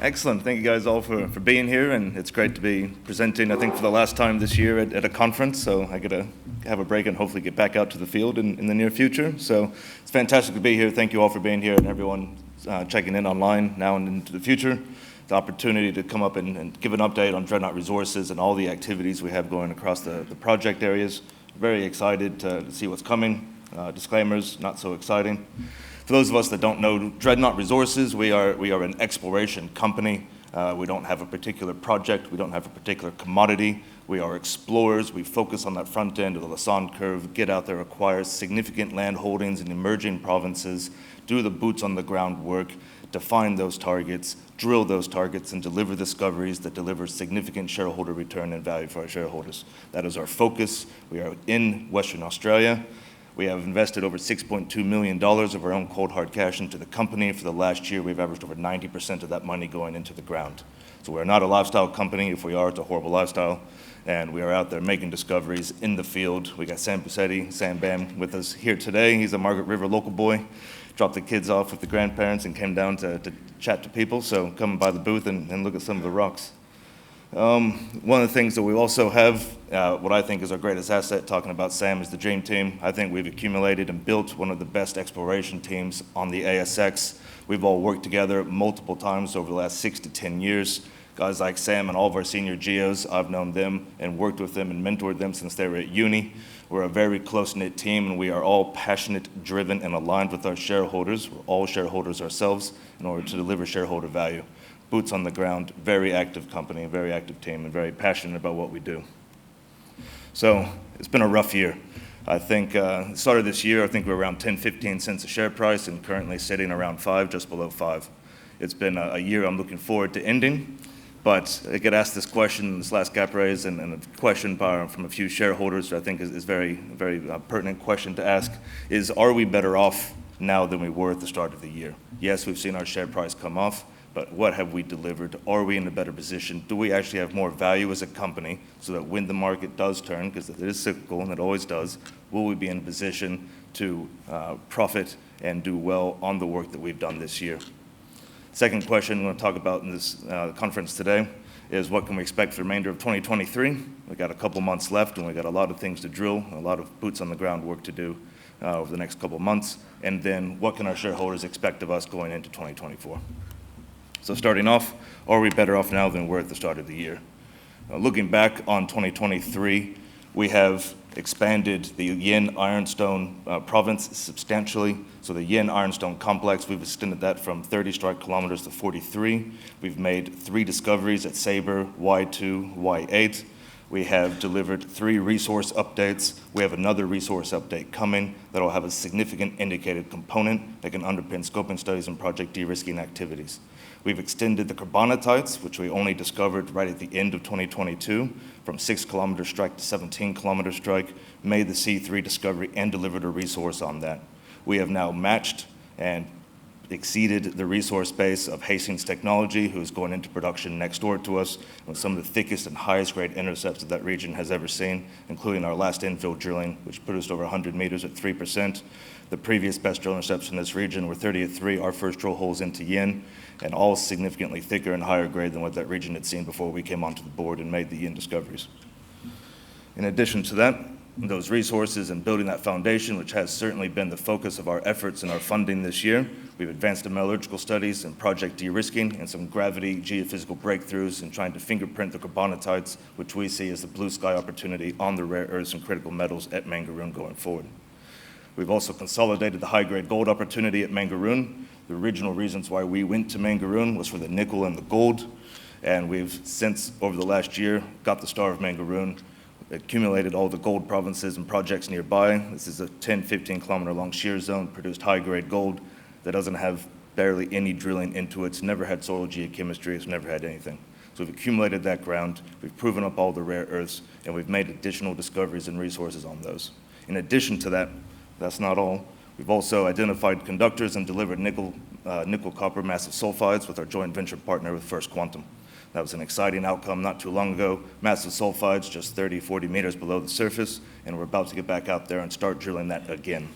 Excellent. Thank you guys all for being here, and it's great to be presenting, I think, for the last time this year at a conference, so I get to have a break and hopefully get back out to the field in the near future. So it's fantastic to be here. Thank you all for being here, and everyone checking in online now and into the future. The opportunity to come up and give an update on Dreadnought Resources and all the activities we have going across the project areas. Very excited to see what's coming. Disclaimers, not so exciting. For those of us that don't know Dreadnought Resources, we are an exploration company. We don't have a particular project. We don't have a particular commodity. We are explorers. We focus on that front end of the Lassonde curve, get out there, acquire significant land holdings in emerging provinces, do the boots on the ground work, define those targets, drill those targets, and deliver discoveries that deliver significant shareholder return and value for our shareholders. That is our focus. We are in Western Australia. We have invested over $6.2 million of our own cold hard cash into the company. For the last year, we've averaged over 90% of that money going into the ground. So we're not a lifestyle company. If we are, it's a horrible lifestyle. And we are out there making discoveries in the field. We got Sam Bussetti, Sam Bam, with us here today. He's a Margaret River local boy. Dropped the kids off with the grandparents and came down to chat to people. So come by the booth and look at some of the rocks. One of the things that we also have, what I think is our greatest asset, talking about Sam, is the dream team. I think we've accumulated and built one of the best exploration teams on the ASX. We've all worked together multiple times over the last 6 to 10 years. Guys like Sam and all of our senior geos, I've known them and worked with them and mentored them since they were at uni. We're a very close-knit team, and we are all passionate, driven, and aligned with our shareholders. We're all shareholders ourselves in order to deliver shareholder value. Boots on the ground, very active company, very active team, and very passionate about what we do. So it's been a rough year. I think the start of this year, I think we're around 10-15 cents a share price, and currently sitting around 5, just below 5. It's been a year I'm looking forward to ending, but I get asked this question in this last cap raise, and a question from a few shareholders that I think is very pertinent question to ask, is are we better off now than we were at the start of the year? Yes, we've seen our share price come off, but what have we delivered? Are we in a better position? Do we actually have more value as a company so that when the market does turn, because it is cyclical and it always does, will we be in a position to profit and do well on the work that we've done this year? Second question I'm going to talk about in this conference today is what can we expect for the remainder of 2023? We've got a couple months left, and we've got a lot of things to drill, a lot of boots on the ground work to do over the next couple months. And then what can our shareholders expect of us going into 2024? So starting off, are we better off now than we were at the start of the year? Looking back on 2023, we have expanded the Yin Ironstone province substantially. So the Yin Ironstone complex, we've extended that from 30 strike kilometers to 43. We've made 3 discoveries at Sabre, Y2, Y8. We have delivered 3 resource updates. We have another resource update coming that will have a significant indicated component that can underpin scoping studies and project de-risking activities. We've extended the carbonatites, which we only discovered right at the end of 2022, from 6-kilometer strike to 17-kilometer strike, made the C3 discovery and delivered a resource on that. We have now matched and exceeded the resource base of Hastings Technology, who is going into production next door to us, with some of the thickest and highest grade intercepts that that region has ever seen, including our last infill drilling, which produced over 100 meters at 3%. The previous best drill intercepts in this region were 30 at 3, our first drill holes into Yin, and all significantly thicker and higher grade than what that region had seen before we came onto the board and made the Yin discoveries. In addition to that, those resources and building that foundation, which has certainly been the focus of our efforts and our funding this year, we've advanced in metallurgical studies and project de-risking and some gravity geophysical breakthroughs in trying to fingerprint the carbonatites, which we see as the blue sky opportunity on the rare earths and critical metals at Mangaroon going forward. We've also consolidated the high-grade gold opportunity at Mangaroon. The original reasons why we went to Mangaroon was for the nickel and the gold, and we've since, over the last year, got the Star of Mangaroon, accumulated all the gold provinces and projects nearby. This is a 10-15 kilometer long shear zone, produced high-grade gold that doesn't have barely any drilling into it. It's never had soil geochemistry, it's never had anything. So we've accumulated that ground, we've proven up all the rare earths, and we've made additional discoveries and resources on those. In addition to that, that's not all. We've also identified conductors and delivered nickel copper massive sulfides with our joint venture partner with First Quantum. That was an exciting outcome not too long ago. Massive sulfides just 30, 40 meters below the surface, and we're about to get back out there and start drilling that again.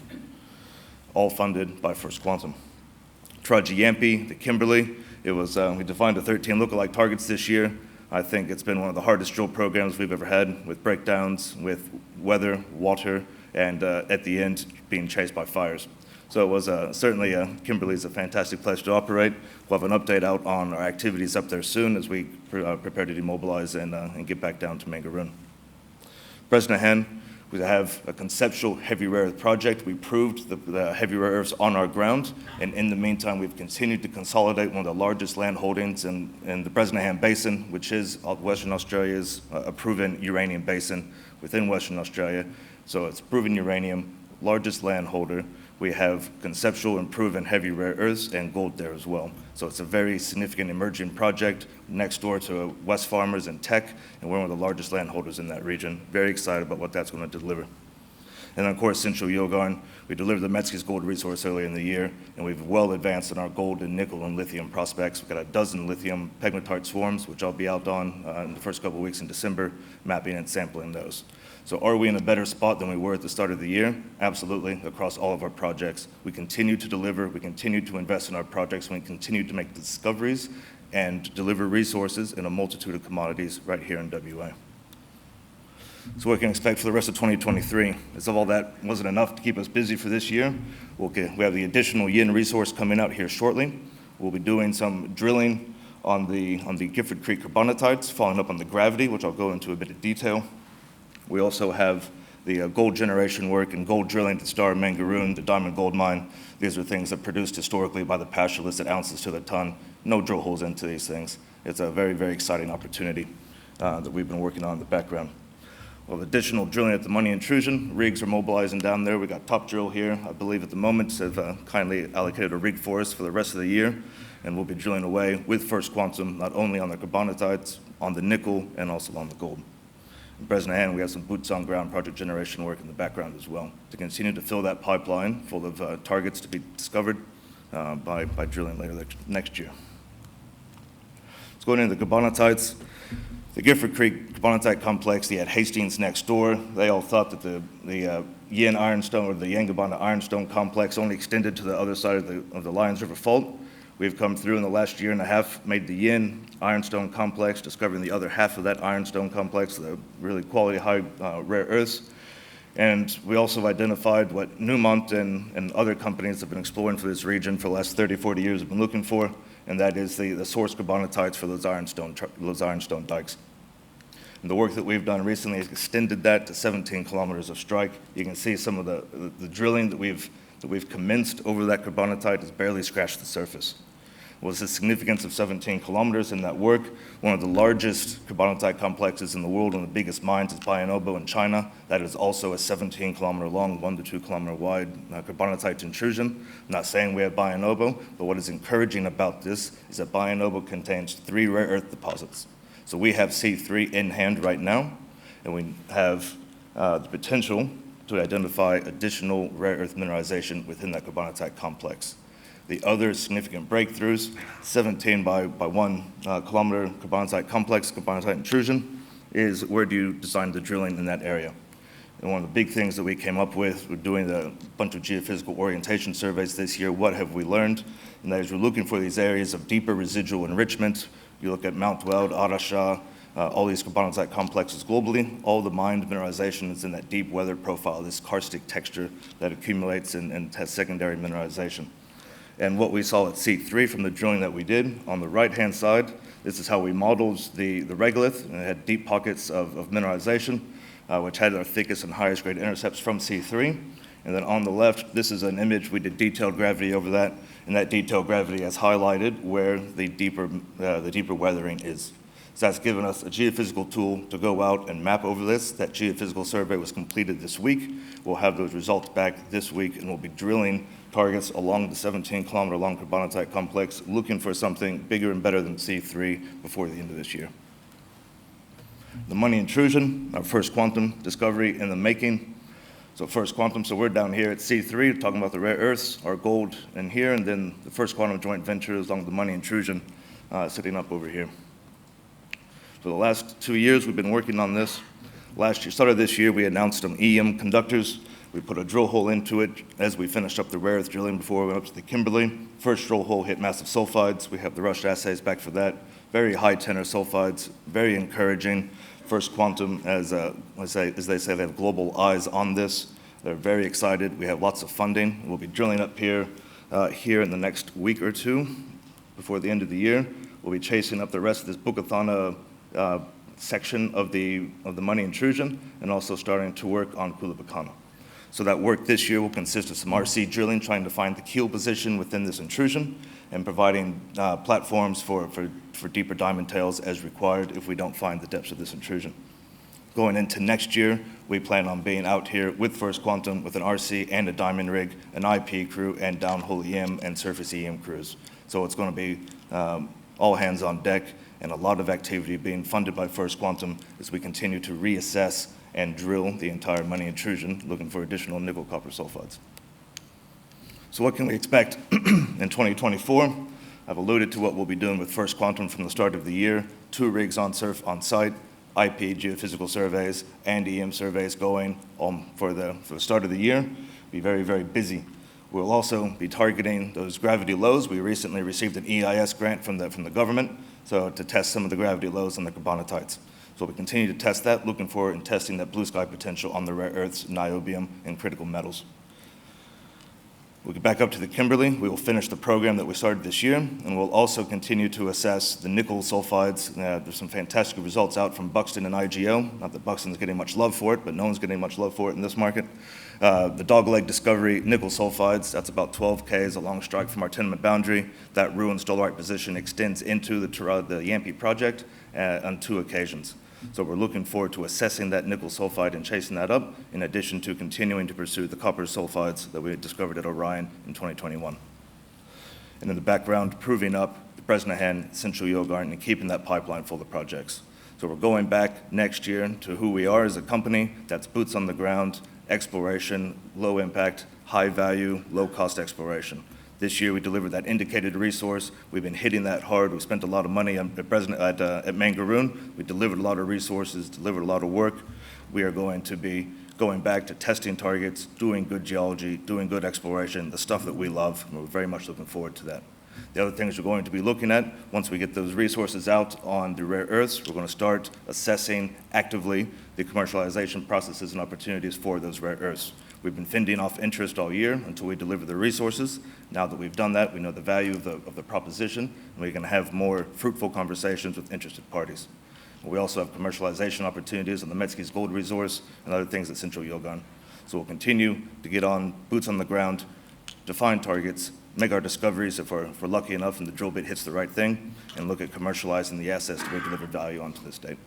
All funded by First Quantum. Trajayampi, the Kimberley, We defined the 13 lookalike targets this year. I think it's been one of the hardest drill programs we've ever had, with breakdowns, with weather, water, and at the end, being chased by fires. So it was certainly, Kimberley's a fantastic place to operate. We'll have an update out on our activities up there soon as we prepare to demobilize and get back down to Mangaroon. Bresnahan, we have a conceptual heavy rare earth project. We proved the heavy rare earths on our ground, and in the meantime, we've continued to consolidate one of the largest land holdings in the Bresnahan Basin, which is Western Australia's a proven uranium basin within Western Australia. So it's proven uranium, largest landholder. We have conceptual and proven heavy rare earths and gold there as well. So it's a very significant emerging project next door to Wesfarmers and Teck, and we're one of the largest landholders in that region. Very excited about what that's going to deliver. And then, of course, Central Yilgarn, we delivered the Metzke's gold resource earlier in the year, and we've well advanced in our gold and nickel and lithium prospects. We've got a dozen lithium pegmatite swarms, which I'll be out on in the first couple of weeks in December, mapping and sampling those. So are we in a better spot than we were at the start of the year? Absolutely, across all of our projects. We continue to deliver, we continue to invest in our projects, and we continue to make discoveries and deliver resources in a multitude of commodities right here in WA. So what we can expect for the rest of 2023. As if all that wasn't enough to keep us busy for this year, we have the additional yin resource coming out here shortly. We'll be doing some drilling on the Gifford Creek carbonatites, following up on the gravity, which I'll go into a bit of detail. We also have the gold generation work and gold drilling to Star Mangaroon, the diamond gold mine. These are things that produced historically by the pastoralists at ounces to the ton. No drill holes into these things. It's a very, very exciting opportunity that we've been working on in the background. Well, additional drilling at the Money Intrusion. Rigs are mobilizing down there. We got Top Drill here. I believe at the moment have kindly allocated a rig for us for the rest of the year, and we'll be drilling away with First Quantum, not only on the carbonatites, on the nickel, and also on the gold. In Bresnahan, we have some boots on ground project generation work in the background as well to continue to fill that pipeline full of targets to be discovered by drilling later next year. Let's go into the carbonatites. The Gifford Creek carbonatite complex, they had Hastings next door. They all thought that the Yin Ironstone or the Yangibana Ironstone complex only extended to the other side of the Lions River Fault. We've come through in the last year and a half, made the Yin Ironstone complex, discovering the other half of that Ironstone complex, the really quality high rare earths. And we also identified what Newmont and other companies have been exploring for this region for the last 30, 40 years have been looking for, and that is the source carbonatites for those ironstone dikes. And the work that we've done recently has extended that to 17 kilometers of strike. You can see some of the drilling that we've commenced over that carbonatite has barely scratched the surface. What's the significance of 17 kilometers in that work? One of the largest carbonatite complexes in the world, one of the biggest mines, is Bayan-Obo in China. That is also a 17 kilometer long, 1 to 2 kilometer wide carbonatite intrusion. I'm not saying we have Bayan-Obo, but what is encouraging about this is that Bayan-Obo contains 3 rare earth deposits. So we have C3 in hand right now, and we have the potential to identify additional rare earth mineralization within that carbonatite complex. The other significant breakthroughs, 17 by 1 kilometer carbonatite complex, carbonatite intrusion, is where do you design the drilling in that area? And one of the big things that we came up with, we're doing a bunch of geophysical orientation surveys this year. What have we learned? And that is we're looking for these areas of deeper residual enrichment. You look at Mount Weld, Arasha, all these carbonatite complexes globally, all the mined mineralization is in that deep weather profile, this karstic texture that accumulates and has secondary mineralization. And what we saw at C3 from the drilling that we did, on the right-hand side, this is how we modeled the regolith, and it had deep pockets of mineralization, which had our thickest and highest grade intercepts from C3. And then on the left, this is an image, we did detailed gravity over that, and that detailed gravity has highlighted where the deeper weathering is. So that's given us a geophysical tool to go out and map over this. That geophysical survey was completed this week. We'll have those results back this week, and we'll be drilling targets along the 17-kilometer long carbonatite complex, looking for something bigger and better than C3 before the end of this year. The Money Intrusion, our First Quantum discovery in the making. So First Quantum, so we're down here at C3 talking about the rare earths, our gold in here, and then the First Quantum joint venture is along the Money Intrusion sitting up over here. For the last 2 years, we've been working on this. Last year, started this year, we announced some EM conductors. We put a drill hole into it as we finished up the rare earth drilling before we went up to the Kimberley. First drill hole hit massive sulfides. We have the rushed assays back for that. Very high tenor sulfides, very encouraging. First Quantum, as they say, they have global eyes on this. They're very excited. We have lots of funding. We'll be drilling up here in the next week or two before the end of the year. We'll be chasing up the rest of this Busselton section of the money intrusion and also starting to work on Kulabakana. So that work this year will consist of some RC drilling, trying to find the keel position within this intrusion and providing platforms for deeper diamond tails as required if we don't find the depths of this intrusion. Going into next year, we plan on being out here with First Quantum with an RC and a diamond rig, an IP crew, and downhole EM and surface EM crews. So it's going to be all hands on deck and a lot of activity being funded by First Quantum as we continue to reassess and drill the entire money intrusion, looking for additional nickel copper sulfides. So what can we expect in 2024? I've alluded to what we'll be doing with First Quantum from the start of the year. 2 rigs on site, IP geophysical surveys and EM surveys going for the start of the year. Be very, very busy. We'll also be targeting those gravity lows. We recently received an EIS grant from the government, so to test some of the gravity lows on the carbonatites. So we continue to test that, looking for and testing that blue sky potential on the rare earths, niobium, and critical metals. We'll get back up to the Kimberley. We will finish the program that we started this year, and we'll also continue to assess the nickel sulfides. There's some fantastic results out from Buxton and IGO. Not that Buxton's getting much love for it, but no one's getting much love for it in this market. The Dogleg discovery, nickel sulfides, that's about 12 Ks along strike from our tenement boundary. That ruined dolerite position extends into the Yampi project on 2 occasions. So we're looking forward to assessing that nickel sulfide and chasing that up, in addition to continuing to pursue the copper sulfides that we had discovered at Orion in 2021. And in the background, proving up the Bresnahan, Central Yilgarn, and keeping that pipeline full of projects. So we're going back next year to who we are as a company. That's boots on the ground, exploration, low impact, high value, low cost exploration. This year we delivered that indicated resource. We've been hitting that hard. We spent a lot of money at Mangaroon. We delivered a lot of resources, delivered a lot of work. We are going to be going back to testing targets, doing good geology, doing good exploration, the stuff that we love, and we're very much looking forward to that. The other things we're going to be looking at, once we get those resources out on the rare earths, we're going to start assessing actively the commercialization processes and opportunities for those rare earths. We've been fending off interest all year until we deliver the resources. Now that we've done that, we know the value of the proposition, and we can have more fruitful conversations with interested parties. We also have commercialization opportunities on the Metzke's gold resource and other things at Central Yilgarn. So we'll continue to get on boots on the ground, define targets, make our discoveries if we're lucky enough and the drill bit hits the right thing, and look at commercializing the assets to deliver value onto this state.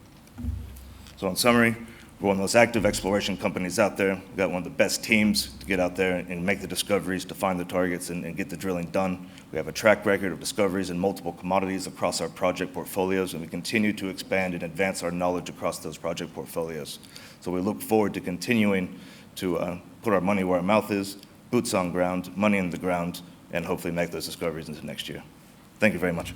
So in summary, we're one of the most active exploration companies out there. We've got one of the best teams to get out there and make the discoveries, define the targets, and get the drilling done. We have a track record of discoveries in multiple commodities across our project portfolios, and we continue to expand and advance our knowledge across those project portfolios. So we look forward to continuing to put our money where our mouth is, boots on ground, money in the ground, and hopefully make those discoveries into next year. Thank you very much.